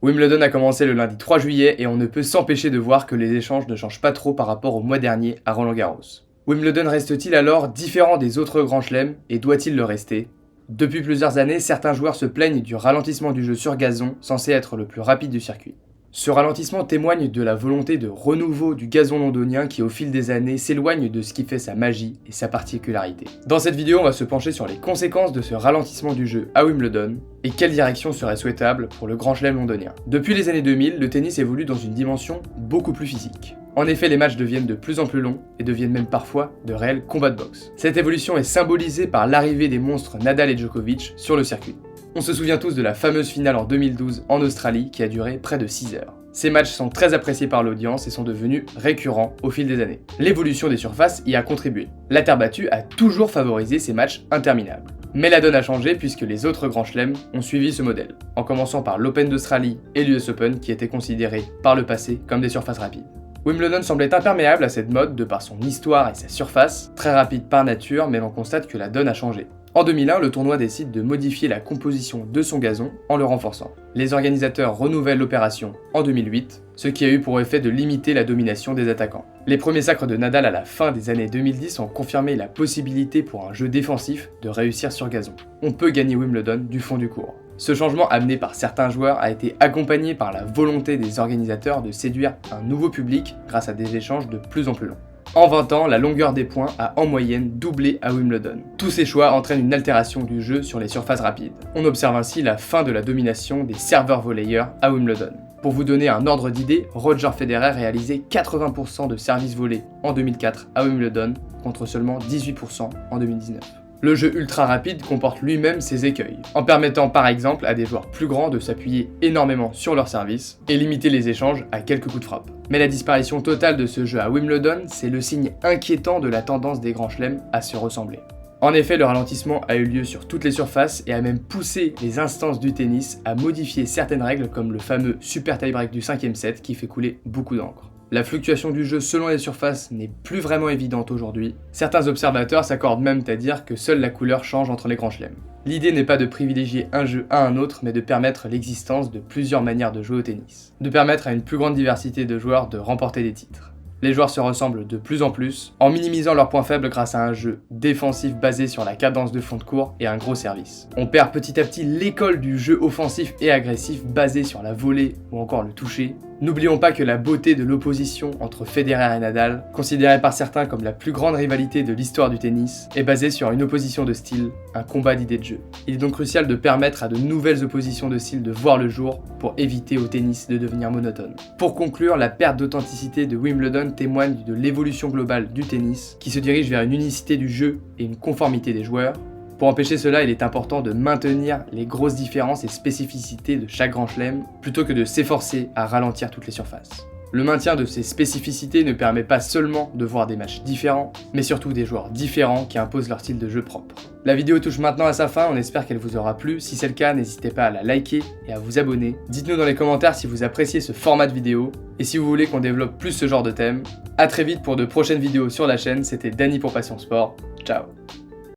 Wimbledon a commencé le lundi 3 juillet et on ne peut s'empêcher de voir que les échanges ne changent pas trop par rapport au mois dernier à Roland-Garros. Wimbledon reste-t-il alors différent des autres grands chelems et doit-il le rester ? Depuis plusieurs années, certains joueurs se plaignent du ralentissement du jeu sur gazon, censé être le plus rapide du circuit. Ce ralentissement témoigne de la volonté de renouveau du gazon londonien qui au fil des années s'éloigne de ce qui fait sa magie et sa particularité. Dans cette vidéo, on va se pencher sur les conséquences de ce ralentissement du jeu à Wimbledon et quelle direction serait souhaitable pour le grand chelem londonien. Depuis les années 2000, le tennis évolue dans une dimension beaucoup plus physique. En effet, les matchs deviennent de plus en plus longs et deviennent même parfois de réels combats de boxe. Cette évolution est symbolisée par l'arrivée des monstres Nadal et Djokovic sur le circuit. On se souvient tous de la fameuse finale en 2012 en Australie qui a duré près de 6 heures. Ces matchs sont très appréciés par l'audience et sont devenus récurrents au fil des années. L'évolution des surfaces y a contribué. La terre battue a toujours favorisé ces matchs interminables. Mais la donne a changé puisque les autres grands chelems ont suivi ce modèle, en commençant par l'Open d'Australie et l'US Open qui étaient considérés par le passé comme des surfaces rapides. Wimbledon semblait imperméable à cette mode de par son histoire et sa surface, très rapide par nature, mais l'on constate que la donne a changé. En 2001, le tournoi décide de modifier la composition de son gazon en le renforçant. Les organisateurs renouvellent l'opération en 2008, ce qui a eu pour effet de limiter la domination des attaquants. Les premiers sacres de Nadal à la fin des années 2010 ont confirmé la possibilité pour un jeu défensif de réussir sur gazon. On peut gagner Wimbledon du fond du court. Ce changement amené par certains joueurs a été accompagné par la volonté des organisateurs de séduire un nouveau public grâce à des échanges de plus en plus longs. En 20 ans, la longueur des points a en moyenne doublé à Wimbledon. Tous ces choix entraînent une altération du jeu sur les surfaces rapides. On observe ainsi la fin de la domination des serveurs volleyeurs à Wimbledon. Pour vous donner un ordre d'idée, Roger Federer réalisait 80% de services volés en 2004 à Wimbledon contre seulement 18% en 2019. Le jeu ultra rapide comporte lui-même ses écueils, en permettant par exemple à des joueurs plus grands de s'appuyer énormément sur leur service et limiter les échanges à quelques coups de frappe. Mais la disparition totale de ce jeu à Wimbledon, c'est le signe inquiétant de la tendance des grands chelems à se ressembler. En effet, le ralentissement a eu lieu sur toutes les surfaces et a même poussé les instances du tennis à modifier certaines règles comme le fameux super tie-break du 5e set qui fait couler beaucoup d'encre. La fluctuation du jeu selon les surfaces n'est plus vraiment évidente aujourd'hui. Certains observateurs s'accordent même à dire que seule la couleur change entre les grands chelems. L'idée n'est pas de privilégier un jeu à un autre, mais de permettre l'existence de plusieurs manières de jouer au tennis. De permettre à une plus grande diversité de joueurs de remporter des titres. Les joueurs se ressemblent de plus en plus, en minimisant leurs points faibles grâce à un jeu défensif basé sur la cadence de fond de court et un gros service. On perd petit à petit l'école du jeu offensif et agressif basé sur la volée ou encore le toucher. N'oublions pas que la beauté de l'opposition entre Federer et Nadal, considérée par certains comme la plus grande rivalité de l'histoire du tennis, est basée sur une opposition de style, un combat d'idées de jeu. Il est donc crucial de permettre à de nouvelles oppositions de style de voir le jour pour éviter au tennis de devenir monotone. Pour conclure, la perte d'authenticité de Wimbledon témoigne de l'évolution globale du tennis, qui se dirige vers une unicité du jeu et une conformité des joueurs. Pour empêcher cela, il est important de maintenir les grosses différences et spécificités de chaque grand chelem, plutôt que de s'efforcer à ralentir toutes les surfaces. Le maintien de ces spécificités ne permet pas seulement de voir des matchs différents, mais surtout des joueurs différents qui imposent leur style de jeu propre. La vidéo touche maintenant à sa fin, on espère qu'elle vous aura plu. Si c'est le cas, n'hésitez pas à la liker et à vous abonner. Dites-nous dans les commentaires si vous appréciez ce format de vidéo et si vous voulez qu'on développe plus ce genre de thème. A très vite pour de prochaines vidéos sur la chaîne, c'était Dany pour Passion Sport. Ciao.